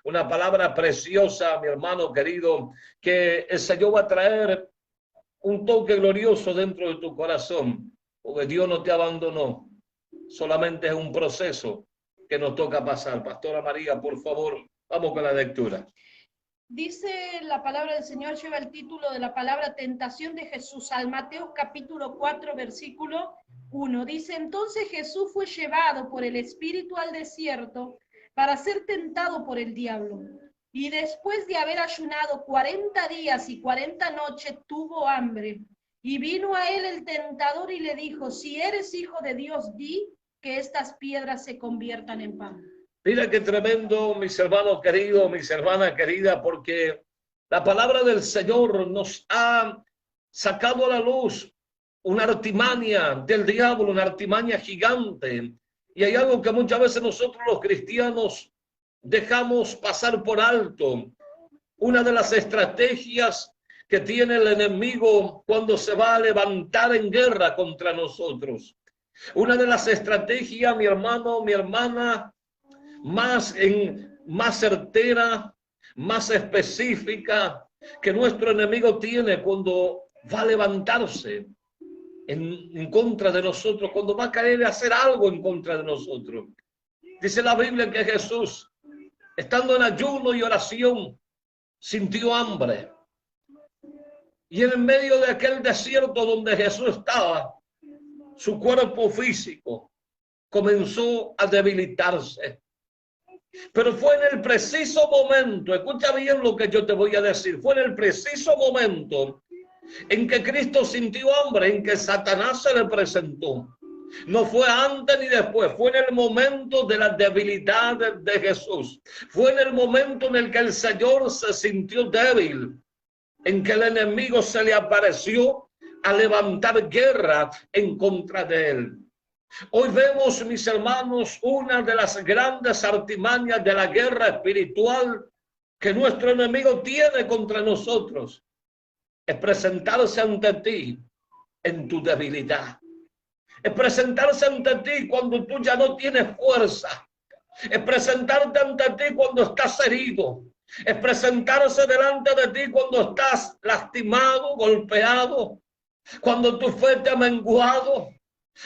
una palabra preciosa, mi hermano querido, que el Señor va a traer un toque glorioso dentro de tu corazón, porque Dios no te abandonó, solamente es un proceso que nos toca pasar. Pastora María, por favor, vamos con la lectura. Dice la palabra del Señor, lleva el título de la palabra tentación de Jesús, al Mateo capítulo 4, versículo 1. Dice, entonces Jesús fue llevado por el Espíritu al desierto para ser tentado por el diablo. Y después de haber ayunado 40 días y 40 noches, tuvo hambre. Y vino a él el tentador y le dijo, si eres hijo de Dios, di que estas piedras se conviertan en pan. Mira qué tremendo, mis hermanos queridos, mis hermanas queridas, porque la palabra del Señor nos ha sacado a la luz una artimaña del diablo, una artimaña gigante. Y hay algo que muchas veces nosotros los cristianos dejamos pasar por alto. Una de las estrategias que tiene el enemigo cuando se va a levantar en guerra contra nosotros. Una de las estrategias, mi hermano, mi hermana, más certera, más específica que nuestro enemigo tiene cuando va a levantarse en contra de nosotros, cuando va a querer hacer algo en contra de nosotros. Dice la Biblia que Jesús, estando en ayuno y oración, sintió hambre. Y en medio de aquel desierto donde Jesús estaba, su cuerpo físico comenzó a debilitarse. Pero fue en el preciso momento, escucha bien lo que yo te voy a decir, fue en el preciso momento en que Cristo sintió hambre, en que Satanás se le presentó. No fue antes ni después, fue en el momento de la debilidad de Jesús. Fue en el momento en el que el Señor se sintió débil, en que el enemigo se le apareció a levantar guerra en contra de él. Hoy vemos, mis hermanos, una de las grandes artimañas de la guerra espiritual que nuestro enemigo tiene contra nosotros. Es presentarse ante ti en tu debilidad. Es presentarse ante ti cuando tú ya no tienes fuerza. Es presentarte ante ti cuando estás herido. Es presentarse delante de ti cuando estás lastimado, golpeado. Cuando tu fe te ha menguado.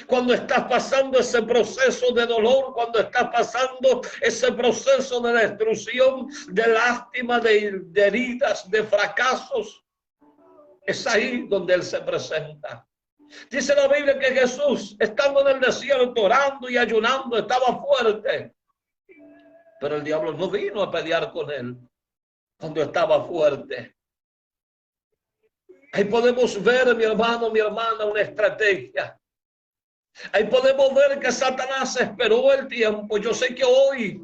Cuando estás pasando ese proceso de dolor, cuando estás pasando ese proceso de destrucción, de lástima, de heridas, de fracasos, es ahí donde Él se presenta. Dice la Biblia que Jesús, estando en el desierto, orando y ayunando, estaba fuerte. Pero el diablo no vino a pelear con Él cuando estaba fuerte. Ahí podemos ver, mi hermano, mi hermana, una estrategia. Ahí podemos ver que Satanás esperó el tiempo. Yo sé que hoy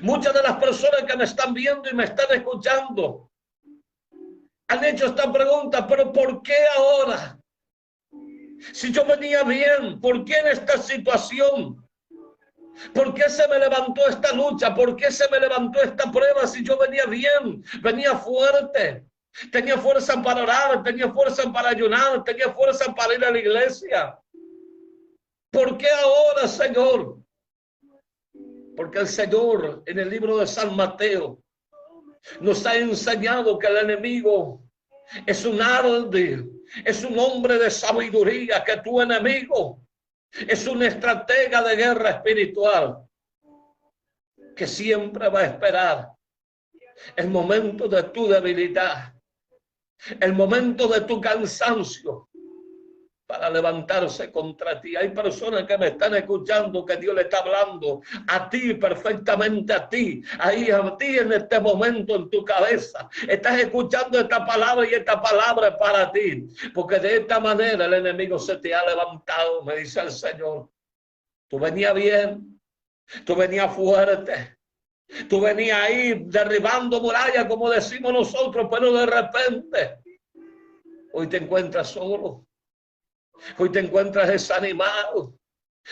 muchas de las personas que me están viendo y me están escuchando han hecho esta pregunta, pero ¿por qué ahora? Si yo venía bien, ¿por qué en esta situación? ¿Por qué se me levantó esta lucha? ¿Por qué se me levantó esta prueba si yo venía bien, venía fuerte? Tenía fuerza para orar, tenía fuerza para ayunar, tenía fuerza para ir a la iglesia. ¿Por qué ahora, Señor? Porque el Señor en el libro de San Mateo nos ha enseñado que el enemigo es un arde, es un hombre de sabiduría, que tu enemigo es una estratega de guerra espiritual que siempre va a esperar el momento de tu debilidad, el momento de tu cansancio, para levantarse contra ti. Hay personas que me están escuchando que Dios le está hablando a ti, perfectamente a ti, ahí a ti en este momento en tu cabeza. Estás escuchando esta palabra y esta palabra es para ti, porque de esta manera el enemigo se te ha levantado, me dice el Señor. Tú venías bien, tú venías fuerte, tú venías ahí derribando murallas, como decimos nosotros, pero de repente hoy te encuentras solo. Hoy te encuentras desanimado.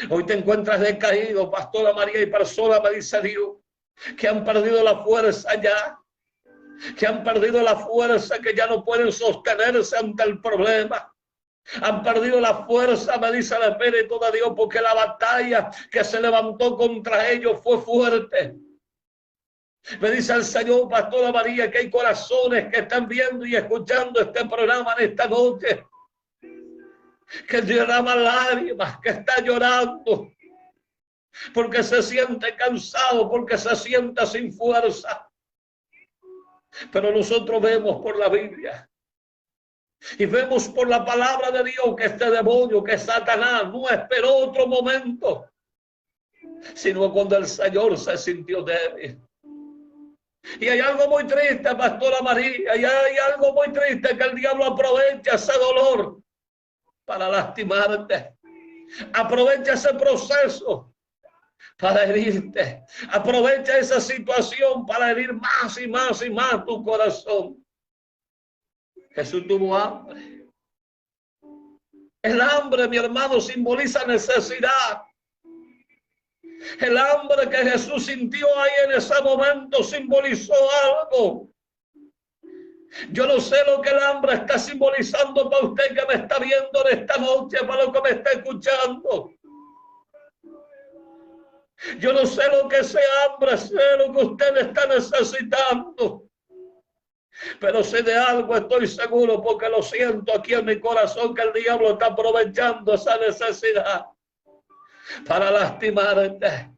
Hoy te encuentras decaído, Pastora María, y personas, me dice Dios, que han perdido la fuerza ya. Que han perdido la fuerza, que ya no pueden sostenerse ante el problema. Han perdido la fuerza, me dice el Espíritu de Dios, porque la batalla que se levantó contra ellos fue fuerte. Me dice el Señor, Pastora María, que hay corazones que están viendo y escuchando este programa en esta noche, que derraman lágrimas, que está llorando, porque se siente cansado, porque se siente sin fuerza. Pero nosotros vemos por la Biblia y vemos por la palabra de Dios que este demonio, que Satanás no esperó otro momento, sino cuando el Señor se sintió débil. Y hay algo muy triste, Pastora María, y hay algo muy triste, que el diablo aprovecha ese dolor para lastimarte. Aprovecha ese proceso para herirte. Aprovecha esa situación para herir más y más y más tu corazón. Jesús tuvo hambre. El hambre, mi hermano, simboliza necesidad. El hambre que Jesús sintió ahí en ese momento simbolizó algo. Yo no sé lo que el hambre está simbolizando para usted que me está viendo en esta noche, para lo que me está escuchando. Yo no sé lo que sea hambre, sé lo que usted está necesitando. Pero sé de algo, estoy seguro, porque lo siento aquí en mi corazón, que el diablo está aprovechando esa necesidad para lastimarte.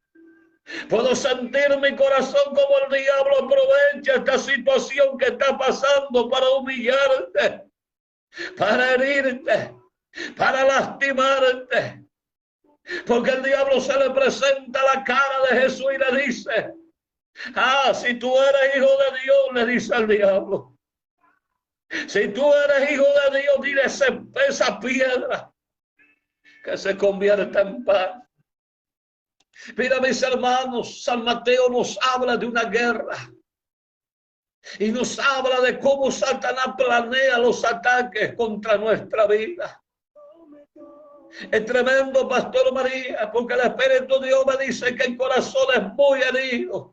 Puedo sentir mi corazón como el diablo aprovecha esta situación que está pasando para humillarte, para herirte, para lastimarte. Porque el diablo se le presenta la cara de Jesús y le dice: ah, si tú eres hijo de Dios, le dice al diablo, si tú eres hijo de Dios, dile esa piedra que se convierta en pan. Mira, mis hermanos, San Mateo nos habla de una guerra y nos habla de cómo Satanás planea los ataques contra nuestra vida. Es tremendo, Pastor María, porque el Espíritu de Dios me dice que hay corazones muy heridos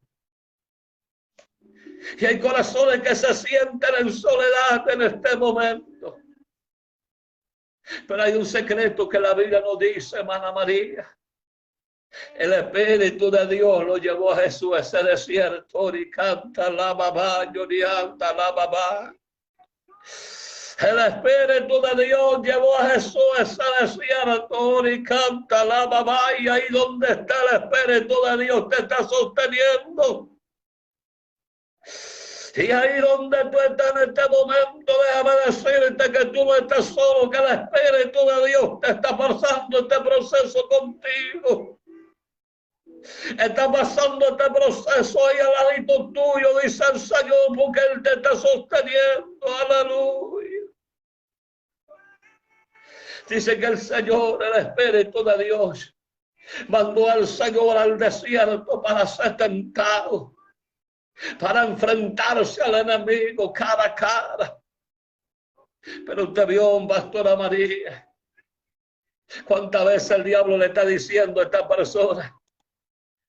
y hay corazones que se sienten en soledad en este momento. Pero hay un secreto que la Biblia nos dice, hermana María. El Espíritu de Dios lo llevó a Jesús a ese desierto. Y canta la babá, llorianta la babá. El Espíritu de Dios llevó a Jesús a ese desierto. Y canta la babá. Y ahí donde está el Espíritu de Dios te está sosteniendo. Y ahí donde tú estás en este momento, déjame decirte que tú no estás solo, que el Espíritu de Dios te está pasando este proceso contigo. Está pasando este proceso ahí al ladito tuyo, dice el Señor, porque Él te está sosteniendo. Aleluya. Dice que el Señor, el Espíritu de Dios, mandó al Señor al desierto para ser tentado, para enfrentarse al enemigo cara a cara. Pero usted vio, Pastora María, cuántas veces el diablo le está diciendo a esta persona,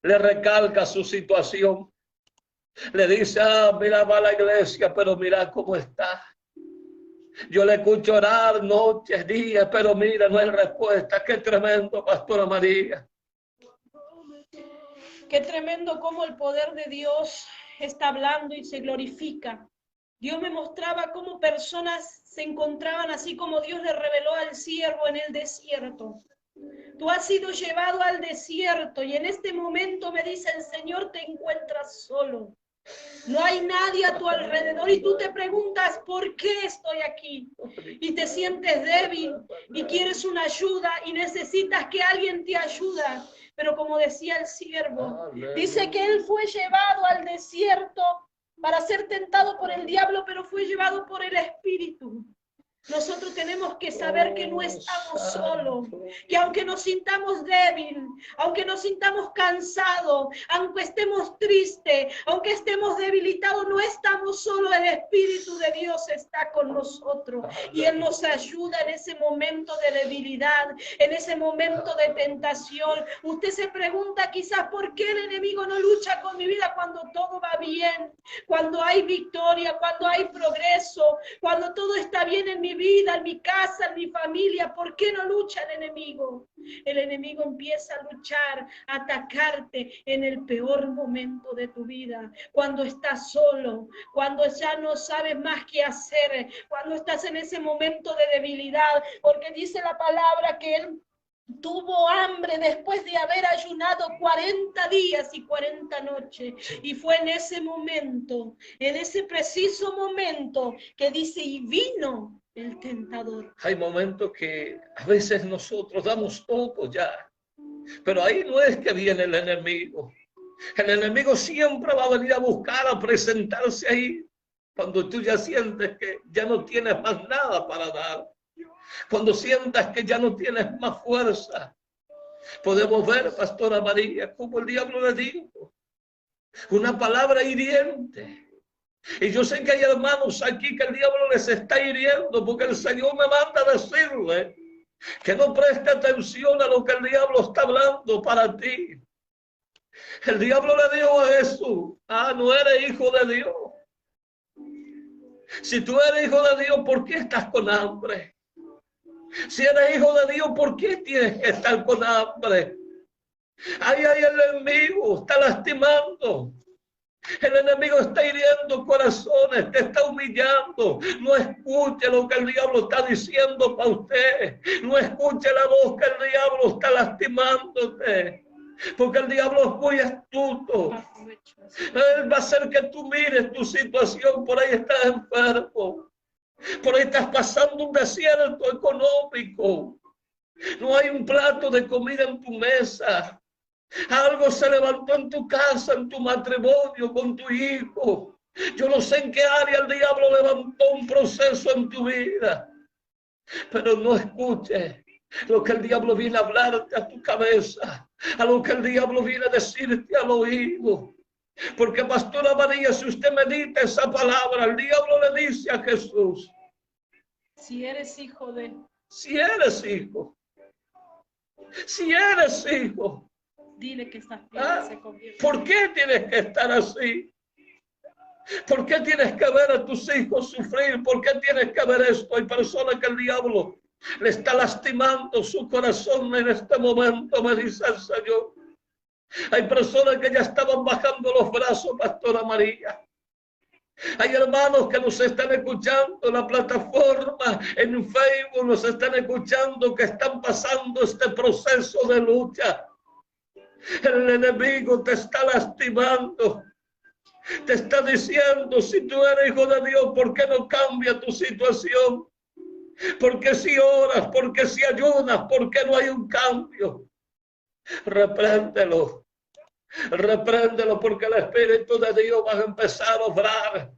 le recalca su situación, le dice: ah, mira, va a la iglesia, pero mira cómo está. Yo le escucho orar noches, días, pero mira, no hay respuesta. Qué tremendo, Pastora María. Qué tremendo cómo el poder de Dios está hablando y se glorifica. Dios me mostraba cómo personas se encontraban así como Dios le reveló al siervo en el desierto. Tú has sido llevado al desierto y en este momento, me dice el Señor, te encuentras solo. No hay nadie a tu alrededor y tú te preguntas: ¿por qué estoy aquí? Y te sientes débil y quieres una ayuda y necesitas que alguien te ayude. Pero como decía el siervo, dice que él fue llevado al desierto para ser tentado por el diablo, pero fue llevado por el Espíritu. Nosotros tenemos que saber que no estamos solos, que aunque nos sintamos débiles, aunque nos sintamos cansados, aunque estemos tristes, aunque estemos debilitados, no estamos solos. El Espíritu de Dios está con nosotros y Él nos ayuda en ese momento de debilidad, en ese momento de tentación. Usted se pregunta quizás: ¿por qué el enemigo no lucha con mi vida cuando todo va bien? Cuando hay victoria, cuando hay progreso, cuando todo está bien en mi vida, en mi casa, en mi familia. ¿Por qué no lucha el enemigo? el enemigo empieza a luchar, a atacarte en el peor momento de tu vida, cuando estás solo, cuando ya no sabes más qué hacer, cuando estás en ese momento de debilidad, porque dice la palabra que él tuvo hambre después de haber ayunado 40 días y 40 noches. Y fue en ese momento, en ese preciso momento, que dice, y vino el tentador. Hay momentos que a veces nosotros damos todo ya, pero ahí no es que viene el enemigo. El enemigo siempre va a venir a buscar, a presentarse ahí, cuando tú ya sientes que ya no tienes más nada para dar. Cuando sientas que ya no tienes más fuerza, podemos ver, Pastora María, como el diablo le dijo una palabra hiriente. Y yo sé que hay hermanos aquí que el diablo les está hiriendo, porque el Señor me manda a decirle que no preste atención a lo que el diablo está hablando para ti. El diablo le dijo a Jesús, no eres hijo de Dios. Si tú eres hijo de Dios, ¿por qué estás con hambre? Si eres hijo de Dios, ¿por qué tienes que estar con hambre? Ahí el enemigo está lastimando. El enemigo está hiriendo corazones, te está humillando. No escuche lo que el diablo está diciendo para usted. No escuche la voz que el diablo está lastimándote. Porque el diablo es muy astuto. Él va a hacer que tú mires tu situación. Por ahí estás enfermo. Por ahí estás pasando un desierto económico. No hay un plato de comida en tu mesa. Algo se levantó en tu casa, en tu matrimonio, con tu hijo. Yo no sé en qué área el diablo levantó un proceso en tu vida. Pero no escuches lo que el diablo viene a hablarte a tu cabeza, a lo que el diablo viene a decirte al oído. Porque, Pastora María, si usted medita esa palabra, el diablo le dice a Jesús, si eres hijo de... Si eres hijo. Si eres hijo. Dile que estas piedras se convierten. ¿Por qué tienes que estar así? ¿Por qué tienes que ver a tus hijos sufrir? ¿Por qué tienes que ver esto? Hay personas que el diablo le está lastimando su corazón en este momento, me dice el Señor. Hay personas que ya estaban bajando los brazos, Pastora María. Hay hermanos que nos están escuchando en la plataforma, en Facebook, nos están escuchando que están pasando este proceso de lucha. El enemigo te está lastimando. Te está diciendo, si tú eres hijo de Dios, ¿por qué no cambia tu situación? ¿Por qué si oras? ¿Por qué si ayunas? ¿Por qué no hay un cambio? Repréndelo. Repréndelo, porque el Espíritu de Dios va a empezar a obrar.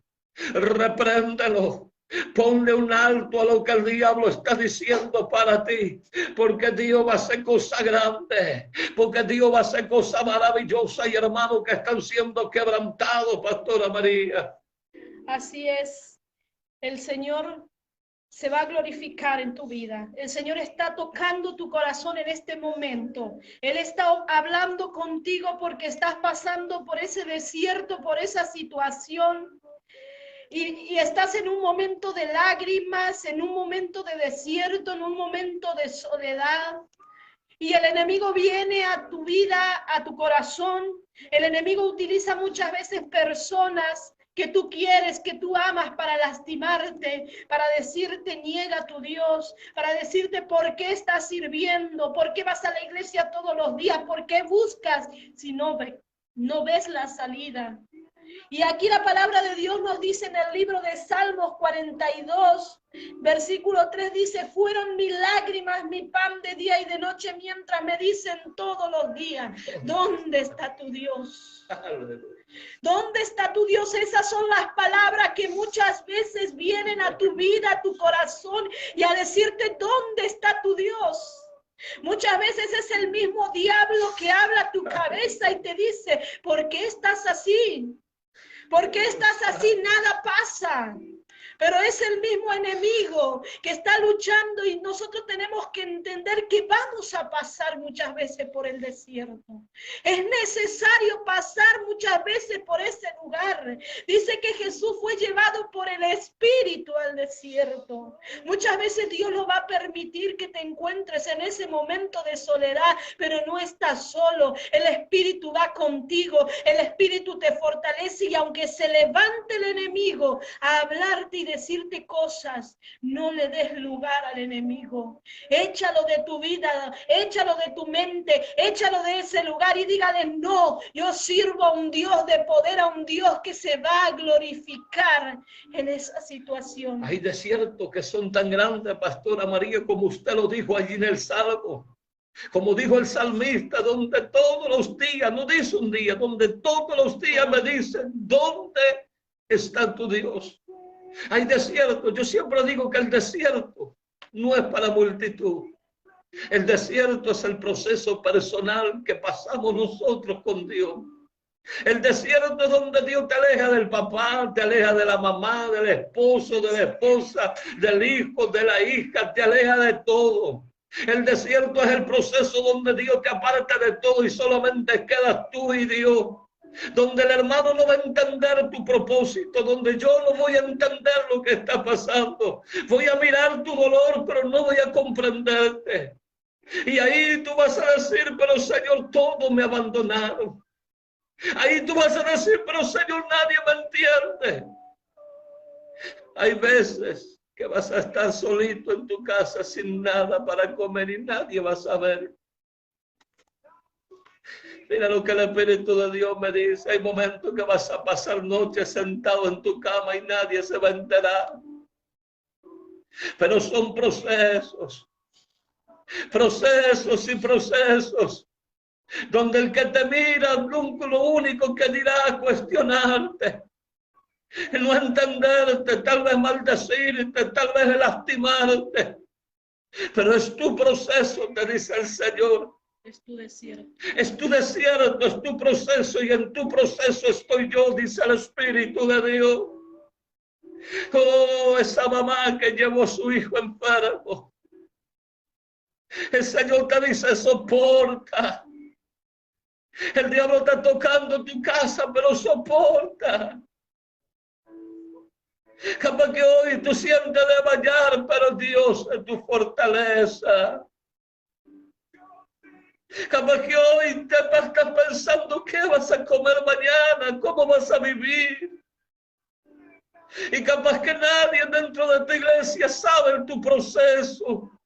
Repréndelo. Ponle un alto a lo que el diablo está diciendo para ti, porque Dios va a hacer cosas grandes, porque Dios va a hacer cosas maravillosas. Y hermanos que están siendo quebrantados, Pastora María. Así es, el Señor se va a glorificar en tu vida. El Señor está tocando tu corazón en este momento. Él está hablando contigo porque estás pasando por ese desierto, por esa situación. Y estás en un momento de lágrimas, en un momento de desierto, en un momento de soledad. Y el enemigo viene a tu vida, a tu corazón. El enemigo utiliza muchas veces personas que tú quieres, que tú amas, para lastimarte, para decirte niega a tu Dios, para decirte por qué estás sirviendo, por qué vas a la iglesia todos los días, por qué buscas si no ves la salida. Y aquí la palabra de Dios nos dice en el libro de Salmos 42, versículo 3, dice, fueron mis lágrimas, mi pan de día y de noche, mientras me dicen todos los días, ¿dónde está tu Dios? ¿Dónde está tu Dios? Esas son las palabras que muchas veces vienen a tu vida, a tu corazón, y a decirte, ¿dónde está tu Dios? Muchas veces es el mismo diablo que habla a tu cabeza y te dice, ¿por qué estás así? ¿Por qué estás así? Nada pasa. Pero es el mismo enemigo que está luchando y nosotros tenemos que entender que vamos a pasar muchas veces por el desierto. Es necesario pasar muchas veces por ese lugar. Dice que Jesús fue llevado por el Espíritu al desierto. Muchas veces Dios lo va a permitir que te encuentres en ese momento de soledad, pero no estás solo. El Espíritu va contigo, el Espíritu te fortalece y aunque se levante el enemigo a hablarte y decirte cosas, no le des lugar al enemigo. Échalo de tu vida, échalo de tu mente, échalo de ese lugar y dígale: no, yo sirvo a un Dios de poder, a un Dios que se va a glorificar en esa situación. Hay desiertos que son tan grandes, Pastora María, como usted lo dijo allí en el Salmo. Como dijo el salmista, donde todos los días, no dice un día, donde todos los días me dicen: ¿dónde está tu Dios? Hay desiertos. Yo siempre digo que el desierto no es para multitud. El desierto es el proceso personal que pasamos nosotros con Dios. El desierto es donde Dios te aleja del papá, te aleja de la mamá, del esposo, de la esposa, del hijo, de la hija, te aleja de todo. El desierto es el proceso donde Dios te aparta de todo y solamente quedas tú y Dios. Donde el hermano no va a entender tu propósito, donde yo no voy a entender lo que está pasando. Voy a mirar tu dolor, pero no voy a comprenderte. Y ahí tú vas a decir: pero Señor, todos me abandonaron. Ahí tú vas a decir: pero Señor, nadie me entiende. Hay veces que vas a estar solito en tu casa sin nada para comer y nadie va a saber. Mira lo que el Espíritu de Dios me dice: hay momentos que vas a pasar noches sentado en tu cama y nadie se va a enterar. Pero son procesos, procesos y procesos, donde el que te mira nunca lo único que dirá es cuestionarte, no entenderte, tal vez maldecirte, tal vez lastimarte. Pero es tu proceso, te dice el Señor. Es tu desierto. Es tu desierto, es tu proceso, y en tu proceso estoy yo, dice el Espíritu de Dios. Oh, esa mamá que llevó a su hijo enfermo. El Señor te dice: soporta. El diablo está tocando tu casa, pero soporta. Capaz que hoy tú sientes de fallar, pero Dios es tu fortaleza. Capaz que hoy te estás pensando: ¿qué vas a comer mañana? ¿Cómo vas a vivir? Y capaz que nadie dentro de tu iglesia sabe tu proceso.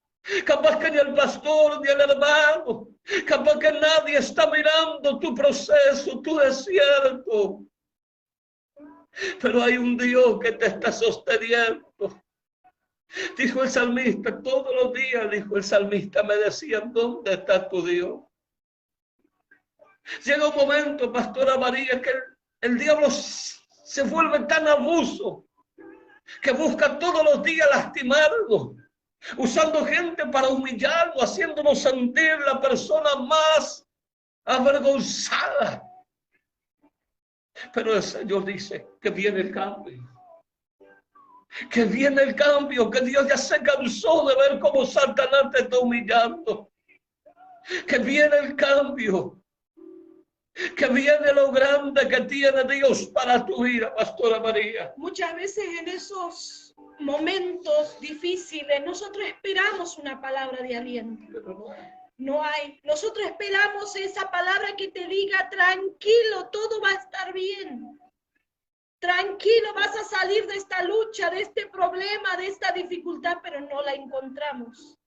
Capaz que ni el pastor ni el hermano. Capaz que nadie está mirando tu proceso, tu desierto. Pero hay un Dios que te está sosteniendo. Dijo el salmista, todos los días, dijo el salmista, me decían: ¿dónde está tu Dios? Llega un momento, Pastora María, que el diablo se vuelve tan abuso que busca todos los días lastimarlo, usando gente para humillarlo, haciéndonos sentir la persona más avergonzada. Pero el Señor dice que viene el cambio. Que viene el cambio, que Dios ya se cansó de ver cómo Satanás te está humillando. Que viene el cambio. Que viene lo grande que tiene Dios para tu vida, Pastora María. Muchas veces en esos momentos difíciles nosotros esperamos una palabra de aliento. Pero no hay. Nosotros esperamos esa palabra que te diga: tranquilo, todo va a estar bien. Tranquilo, vas a salir de esta lucha, de este problema, de esta dificultad, pero no la encontramos.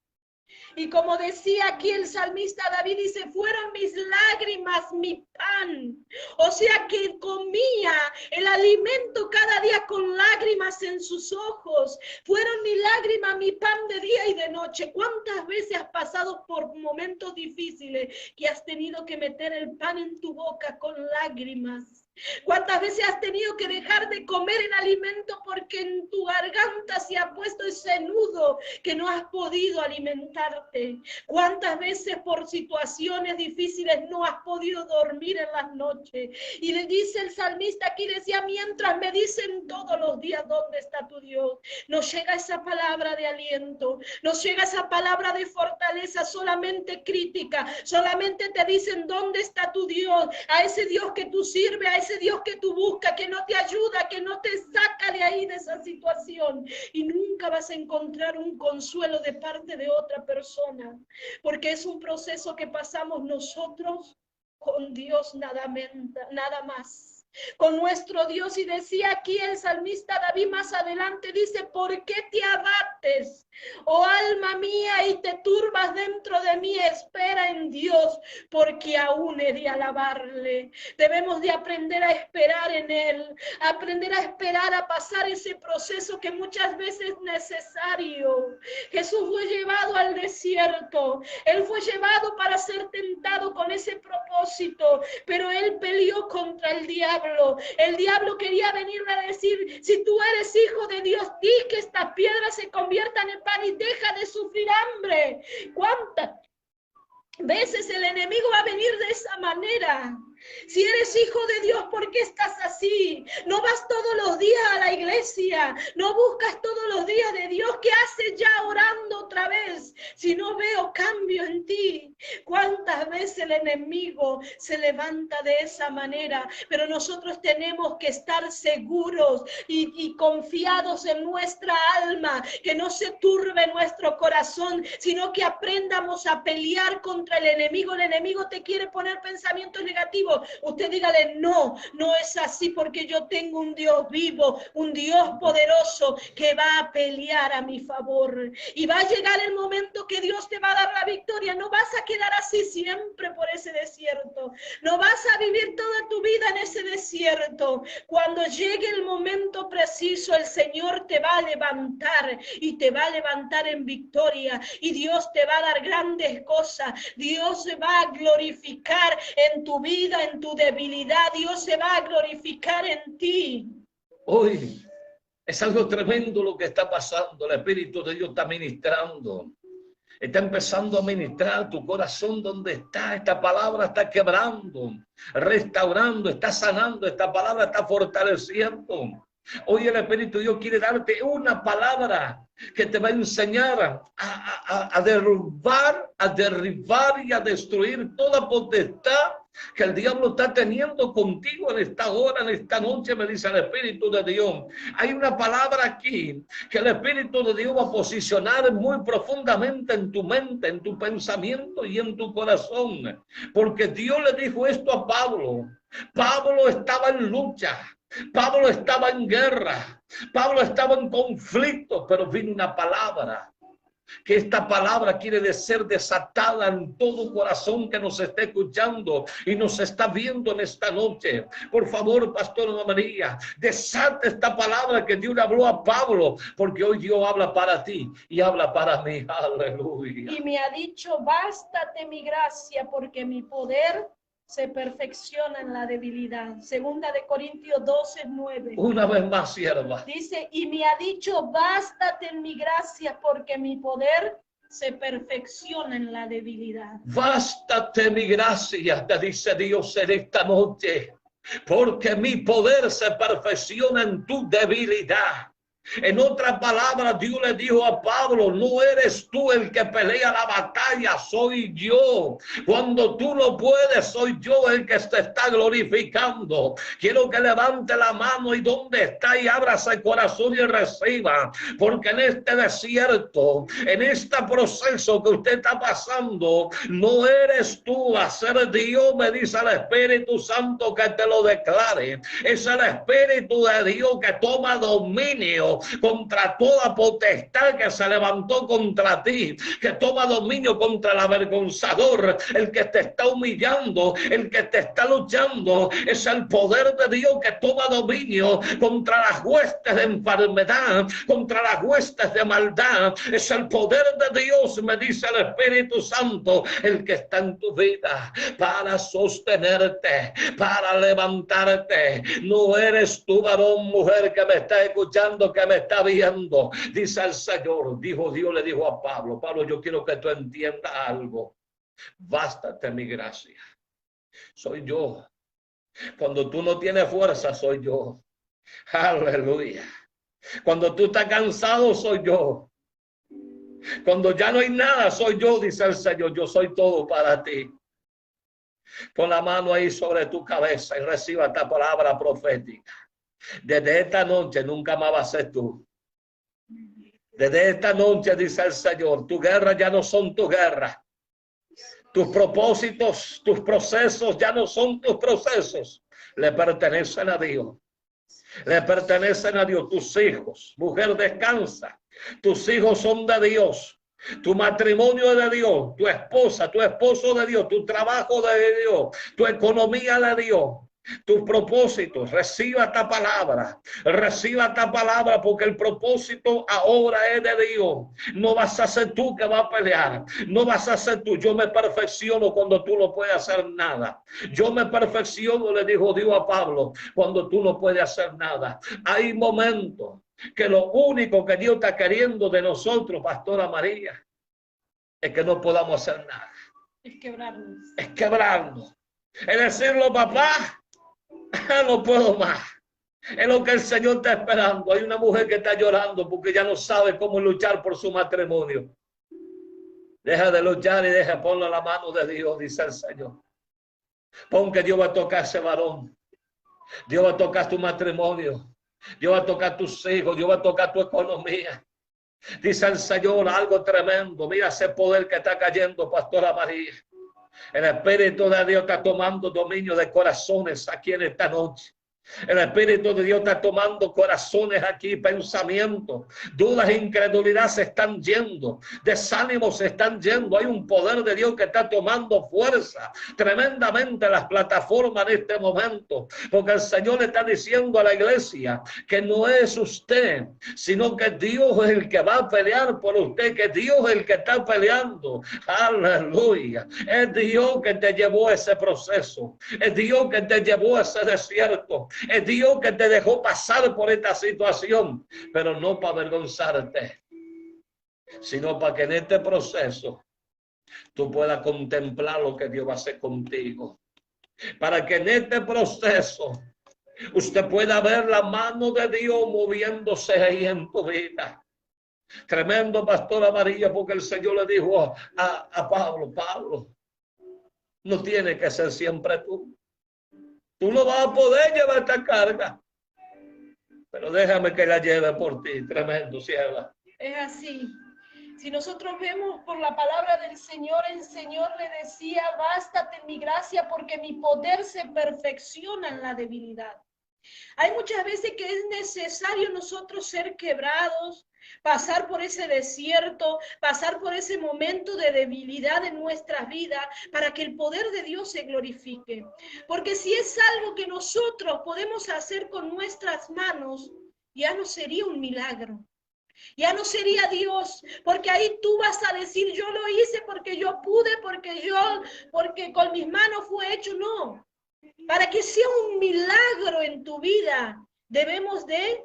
Y como decía aquí el salmista David, dice: fueron mis lágrimas mi pan. O sea que comía el alimento cada día con lágrimas en sus ojos. Fueron mi lágrima, mi pan de día y de noche. ¿Cuántas veces has pasado por momentos difíciles que has tenido que meter el pan en tu boca con lágrimas? ¿Cuántas veces has tenido que dejar de comer el alimento porque en tu garganta se ha puesto ese nudo que no has podido alimentarte? ¿Cuántas veces por situaciones difíciles no has podido dormir en las noches? Y le dice el salmista aquí, decía, mientras me dicen todos los días, ¿dónde está tu Dios? Nos llega esa palabra de aliento, nos llega esa palabra de fortaleza, solamente crítica, solamente te dicen, ¿dónde está tu Dios? A ese Dios que tú sirves, a ese Dios que tú buscas, que no te ayuda, que no te saca de ahí, de esa situación. Y nunca vas a encontrar un consuelo de parte de otra persona, porque es un proceso que pasamos nosotros con Dios nada más. Con nuestro Dios. Y decía aquí el salmista David más adelante, dice, ¿por qué te abates, oh alma mía, y te turbas dentro de mí? Espera en Dios, porque aún he de alabarle. Debemos de aprender a esperar en Él, aprender a esperar, a pasar ese proceso que muchas veces es necesario. Jesús fue llevado al desierto, Él fue llevado para ser tentado con ese propósito, pero Él peleó contra el diablo. El diablo quería venirle a decir, si tú eres hijo de Dios, di que estas piedras se conviertan en pan y deja de sufrir hambre. ¿Cuántas veces el enemigo va a venir de esa manera? Si eres hijo de Dios, ¿por qué estás así? No vas todos los días a la iglesia, no buscas todos los días de Dios. ¿Qué haces ya orando otra vez si no veo cambio en ti? ¿Cuántas veces el enemigo se levanta de esa manera? Pero nosotros tenemos que estar seguros y confiados en nuestra alma, que no se turbe nuestro corazón, sino que aprendamos a pelear contra el enemigo. El enemigo te quiere poner pensamientos negativos. Usted dígale, no, no es así, porque yo tengo un Dios vivo, un Dios poderoso que va a pelear a mi favor. Y va a llegar el momento que Dios te va a dar la victoria. No vas a quedar así siempre por ese desierto. No vas a vivir toda tu vida en ese desierto. Cuando llegue el momento preciso, el Señor te va a levantar y te va a levantar en victoria. Y Dios te va a dar grandes cosas. Dios se va a glorificar en tu vida, en tu debilidad. Dios se va a glorificar en ti. Hoy es algo tremendo lo que está pasando. El Espíritu de Dios está ministrando. Está empezando a ministrar tu corazón donde está. Esta palabra está quebrando, restaurando, está sanando. Esta palabra está fortaleciendo. Hoy el Espíritu de Dios quiere darte una palabra que te va a enseñar a derribar y a destruir toda potestad que el diablo está teniendo contigo en esta hora, en esta noche, me dice el Espíritu de Dios. Hay una palabra aquí que el Espíritu de Dios va a posicionar muy profundamente en tu mente, en tu pensamiento y en tu corazón. Porque Dios le dijo esto a Pablo. Pablo estaba en lucha. Pablo estaba en guerra. Pablo estaba en conflicto, pero vino una palabra. Que esta palabra quiere ser desatada en todo corazón que nos esté escuchando y nos está viendo en esta noche. Por favor, Pastor Ana María, desata esta palabra que Dios le habló a Pablo, porque hoy Dios habla para ti y habla para mí. Aleluya. Y me ha dicho, bástate mi gracia, porque mi poder se perfecciona en la debilidad. Segunda de Corintios 12:9. Una vez más, sierva. Dice, y me ha dicho, bástate en mi gracia, porque mi poder se perfecciona en la debilidad. Bástate mi gracia, te dice Dios en esta noche, porque mi poder se perfecciona en tu debilidad. En otras palabras, Dios le dijo a Pablo, no eres tú el que pelea la batalla, soy yo. Cuando tú no puedes, soy yo el que te está glorificando. Quiero que levante la mano y donde está y abra ese corazón y reciba. Porque en este desierto, en este proceso que usted está pasando, no eres tú, va a ser Dios, me dice el Espíritu Santo que te lo declare. Es el Espíritu de Dios que toma dominio dominio contra toda potestad que se levantó contra ti, que toma dominio contra el avergonzador, el que te está humillando, el que te está luchando. Es el poder de Dios que toma dominio contra las huestes de enfermedad, contra las huestes de maldad. Es el poder de Dios, me dice el Espíritu Santo, el que está en tu vida para sostenerte, para levantarte. No eres tú, varón, mujer, que me está escuchando, que me está viendo. Dice el Señor, dijo Dios, le dijo a Pablo: Pablo, yo quiero que tú entiendas algo. Bástate mi gracia. Soy yo. Cuando tú no tienes fuerza, soy yo. Aleluya. Cuando tú estás cansado, soy yo. Cuando ya no hay nada, soy yo, dice el Señor. Yo soy todo para ti. Pon la mano ahí sobre tu cabeza y reciba esta palabra profética. Desde esta noche nunca más vas a ser tú. Desde esta noche, dice el Señor, tu guerra ya no son tu guerra. Tus propósitos, tus procesos ya no son tus procesos. Le pertenecen a Dios. Le pertenecen a Dios. Tus hijos, mujer, descansa. Tus hijos son de Dios. Tu matrimonio es de Dios. Tu esposa, tu esposo de Dios. Tu trabajo de Dios. Tu economía de Dios. Tus propósitos, reciba esta palabra, porque el propósito ahora es de Dios. No vas a ser tú que vas a pelear, no vas a ser tú. Yo me perfecciono cuando tú no puedes hacer nada. Yo me perfecciono, le dijo Dios a Pablo, cuando tú no puedes hacer nada. Hay momentos que lo único que Dios está queriendo de nosotros, Pastora María, es que no podamos hacer nada. Es quebrarnos. Es quebrarnos. Es decirlo, papá, no puedo más. Es lo que el Señor está esperando. Hay una mujer que está llorando porque ya no sabe cómo luchar por su matrimonio. Deja de luchar y deja ponle la mano de Dios, dice el Señor. Pon que Dios va a tocar a ese varón. Dios va a tocar tu matrimonio. Dios va a tocar tus hijos. Dios va a tocar tu economía. Dice el Señor algo tremendo. Mira ese poder que está cayendo, Pastora María. El Espíritu de Dios está tomando dominio de corazones aquí en esta noche. El Espíritu de Dios está tomando corazones aquí, pensamientos, dudas, incredulidad se están yendo, desánimos se están yendo. Hay un poder de Dios que está tomando fuerza tremendamente en las plataformas en este momento, porque el Señor le está diciendo a la iglesia que no es usted, sino que Dios es el que va a pelear por usted, que Dios es el que está peleando. Aleluya. Es Dios que te llevó a ese proceso, es Dios que te llevó a ese desierto. Es Dios que te dejó pasar por esta situación, pero no para avergonzarte, sino para que en este proceso tú puedas contemplar lo que Dios va a hacer contigo. Para que en este proceso usted pueda ver la mano de Dios moviéndose ahí en tu vida. Tremendo, Pastora María, porque el Señor le dijo a Pablo: Pablo, no tiene que ser siempre tú. Tú no vas a poder llevar esta carga, pero déjame que la lleve por ti. Tremendo, cielo. Es así. Si nosotros vemos por la palabra del Señor, el Señor le decía: bástate en mi gracia, porque mi poder se perfecciona en la debilidad. Hay muchas veces que es necesario nosotros ser quebrados, pasar por ese desierto, pasar por ese momento de debilidad en nuestras vidas para que el poder de Dios se glorifique. Porque si es algo que nosotros podemos hacer con nuestras manos, ya no sería un milagro. Ya no sería Dios, porque ahí tú vas a decir: yo lo hice porque yo pude, porque con mis manos fue hecho. No. Para que sea un milagro en tu vida, debemos de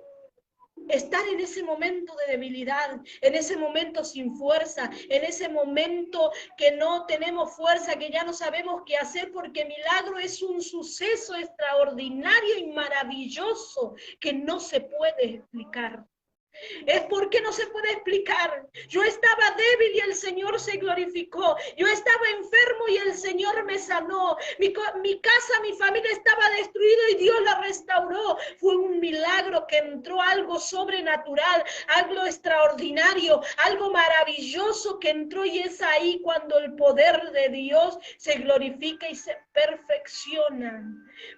estar en ese momento de debilidad, en ese momento sin fuerza, en ese momento que no tenemos fuerza, que ya no sabemos qué hacer, porque milagro es un suceso extraordinario y maravilloso que no se puede explicar. Es porque no se puede explicar. Yo estaba débil y el Señor se glorificó. Yo estaba enfermo y el Señor me sanó. Mi casa, mi familia estaba destruida y Dios la restauró. Fue un milagro que entró, algo sobrenatural, algo extraordinario, algo maravilloso que entró, y es ahí cuando el poder de Dios se glorifica y se perfecciona.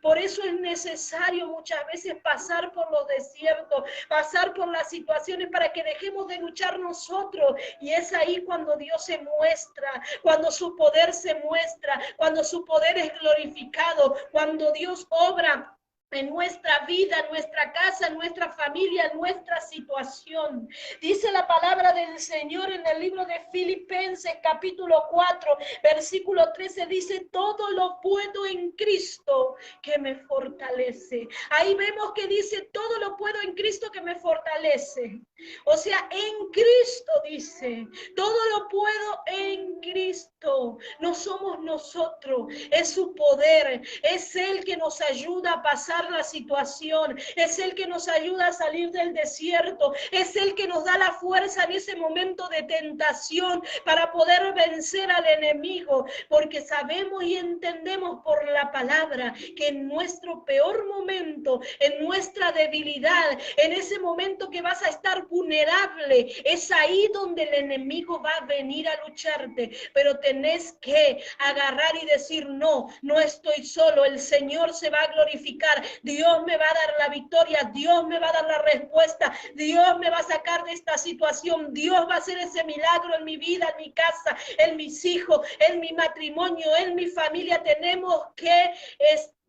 Por eso es necesario muchas veces pasar por los desiertos, pasar por las situaciones para que dejemos de luchar nosotros. Y es ahí cuando Dios se muestra, cuando su poder se muestra, cuando su poder es glorificado, cuando Dios obra en nuestra vida, en nuestra casa, en nuestra familia, en nuestra situación. Dice la palabra del Señor en el libro de Filipenses capítulo 4, versículo 13, dice, todo lo puedo en Cristo que me fortalece. Ahí vemos que dice, todo lo puedo en Cristo que me fortalece. O sea, en Cristo dice, todo lo puedo en Cristo. No somos nosotros, es su poder, es Él que nos ayuda a pasar la situación, es Él que nos ayuda a salir del desierto, es Él que nos da la fuerza en ese momento de tentación para poder vencer al enemigo, porque sabemos y entendemos por la palabra que en nuestro peor momento, en nuestra debilidad, en ese momento que vas a estar vulnerable, es ahí donde el enemigo va a venir a lucharte, pero tenés que agarrar y decir, no, no estoy solo, el Señor se va a glorificar, Dios me va a dar la victoria, Dios me va a dar la respuesta, Dios me va a sacar de esta situación, Dios va a hacer ese milagro en mi vida, en mi casa, en mis hijos, en mi matrimonio, en mi familia. Tenemos que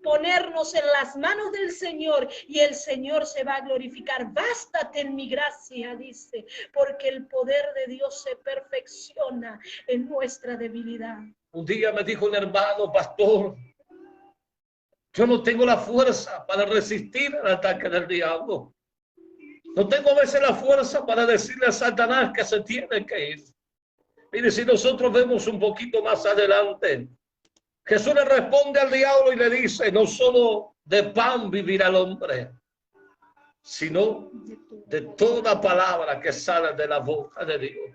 ponernos en las manos del Señor y el Señor se va a glorificar. Bástate en mi gracia, dice, porque el poder de Dios se perfecciona en nuestra debilidad. Un día me dijo un hermano, pastor, yo no tengo la fuerza para resistir el ataque del diablo. No tengo a veces la fuerza para decirle a Satanás que se tiene que ir. Mire, si nosotros vemos un poquito más adelante, Jesús le responde al diablo y le dice, no solo de pan vivirá el hombre, sino de toda palabra que sale de la boca de Dios.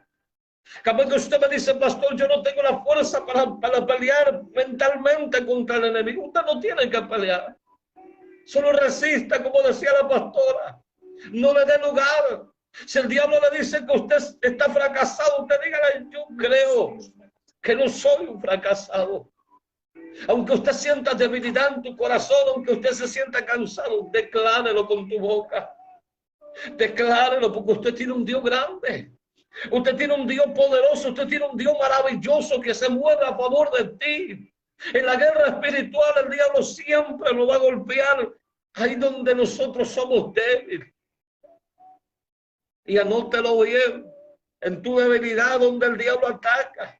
Capaz que usted me dice, pastor, yo no tengo la fuerza para pelear mentalmente contra el enemigo. Usted no tiene que pelear. Solo resista, como decía la pastora. No le dé lugar. Si el diablo le dice que usted está fracasado, usted dígale, yo creo que no soy un fracasado. Aunque usted sienta debilidad en tu corazón, aunque usted se sienta cansado, declárelo con tu boca. Declárelo, porque usted tiene un Dios grande. Usted tiene un Dios poderoso, usted tiene un Dios maravilloso que se mueve a favor de ti. En la guerra espiritual el diablo siempre lo va a golpear ahí donde nosotros somos débiles. Y anótelo bien, en tu debilidad donde el diablo ataca.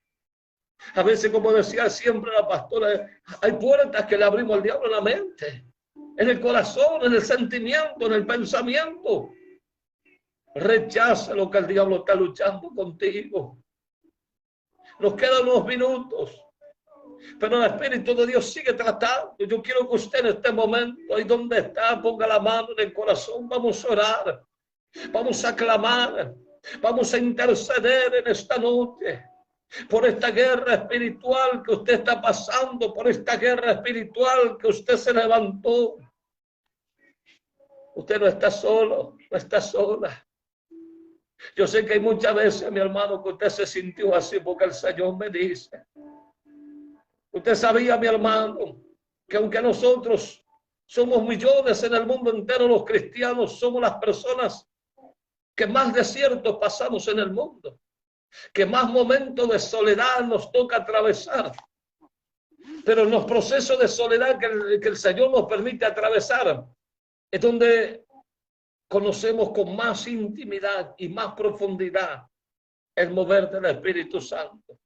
A veces, como decía siempre la pastora, hay puertas que le abrimos al diablo en la mente, en el corazón, en el sentimiento, en el pensamiento. Rechaza lo que el diablo está luchando contigo. Nos quedan unos minutos, pero el Espíritu de Dios sigue tratando. Yo quiero que usted en este momento, ahí donde está, ponga la mano en el corazón. Vamos a orar, vamos a clamar, vamos a interceder en esta noche por esta guerra espiritual que usted está pasando, por esta guerra espiritual que usted se levantó. Usted no está solo, no está sola. Yo sé que hay muchas veces, mi hermano, que usted se sintió así porque el Señor me dice. Usted sabía, mi hermano, que aunque nosotros somos millones en el mundo entero, los cristianos somos las personas que más desiertos pasamos en el mundo, que más momentos de soledad nos toca atravesar. Pero en los procesos de soledad que el Señor nos permite atravesar, es donde conocemos con más intimidad y más profundidad el mover del Espíritu Santo.